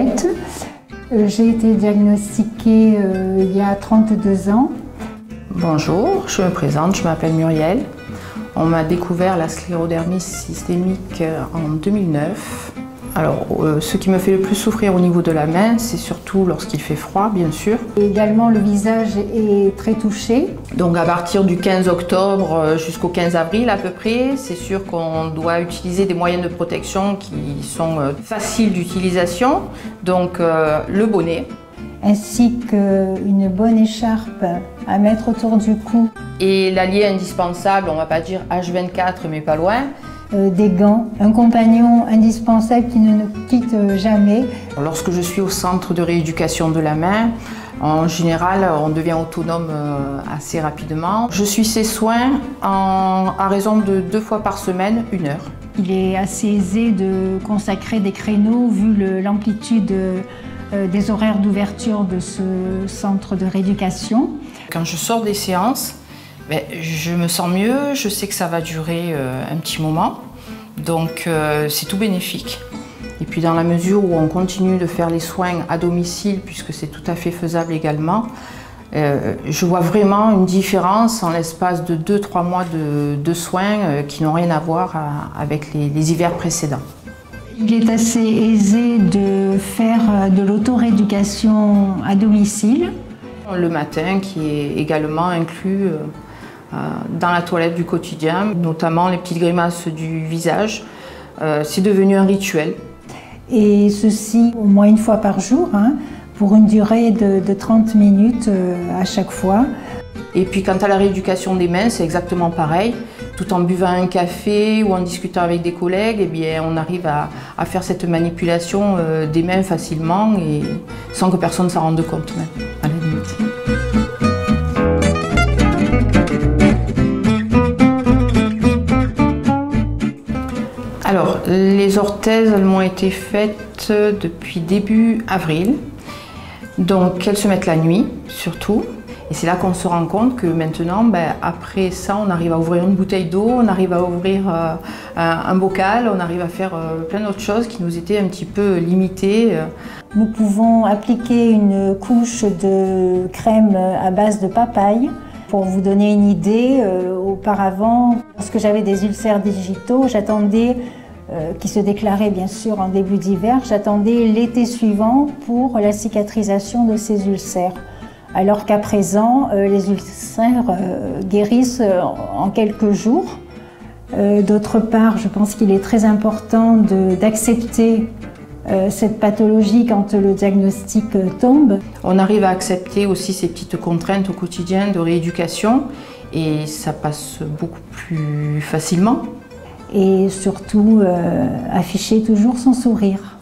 Juliette. J'ai été diagnostiquée il y a 32 ans. Bonjour, je me présente, je m'appelle Muriel. On m'a découvert la sclérodermie systémique en 2009. Alors, ce qui me fait le plus souffrir au niveau de la main, c'est surtout lorsqu'il fait froid, bien sûr. Et également, le visage est très touché. Donc, à partir du 15 octobre jusqu'au 15 avril à peu près, c'est sûr qu'on doit utiliser des moyens de protection qui sont faciles d'utilisation. Donc, le bonnet. Ainsi qu'une bonne écharpe à mettre autour du cou. Et l'allié indispensable, on ne va pas dire H24, mais pas loin. Des gants, un compagnon indispensable qui ne nous quitte jamais. Lorsque je suis au centre de rééducation de la main, en général, on devient autonome assez rapidement. Je suis ses soins à raison de 2 fois par semaine, 1 heure. Il est assez aisé de consacrer des créneaux vu l'amplitude des horaires d'ouverture de ce centre de rééducation. Quand je sors des séances, je me sens mieux, je sais que ça va durer un petit moment, donc c'est tout bénéfique. Et puis dans la mesure où on continue de faire les soins à domicile, puisque c'est tout à fait faisable également, je vois vraiment une différence en l'espace de 2-3 mois de soins qui n'ont rien à voir avec les hivers précédents. Il est assez aisé de faire de l'auto-rééducation à domicile. Le matin, qui est également inclus dans la toilette du quotidien, notamment les petites grimaces du visage. C'est devenu un rituel. Et ceci au moins 1 fois par jour, pour une durée de 30 minutes à chaque fois. Et puis quant à la rééducation des mains, c'est exactement pareil. Tout en buvant un café ou en discutant avec des collègues, eh bien, on arrive à faire cette manipulation des mains facilement et sans que personne s'en rende compte même, à la limite. Alors, les orthèses, elles m'ont été faites depuis début avril. Donc, elles se mettent la nuit, surtout. Et c'est là qu'on se rend compte que maintenant, après ça, on arrive à ouvrir une bouteille d'eau, on arrive à ouvrir un bocal, on arrive à faire plein d'autres choses qui nous étaient un petit peu limitées. Nous pouvons appliquer une couche de crème à base de papaye. Pour vous donner une idée, auparavant, lorsque j'avais des ulcères digitaux, j'attendais, qui se déclaraient bien sûr en début d'hiver, j'attendais l'été suivant pour la cicatrisation de ces ulcères. Alors qu'à présent, les ulcères guérissent en quelques jours. D'autre part, je pense qu'il est très important d'accepter cette pathologie quand le diagnostic tombe. On arrive à accepter aussi ces petites contraintes au quotidien de rééducation et ça passe beaucoup plus facilement. Et surtout, afficher toujours son sourire.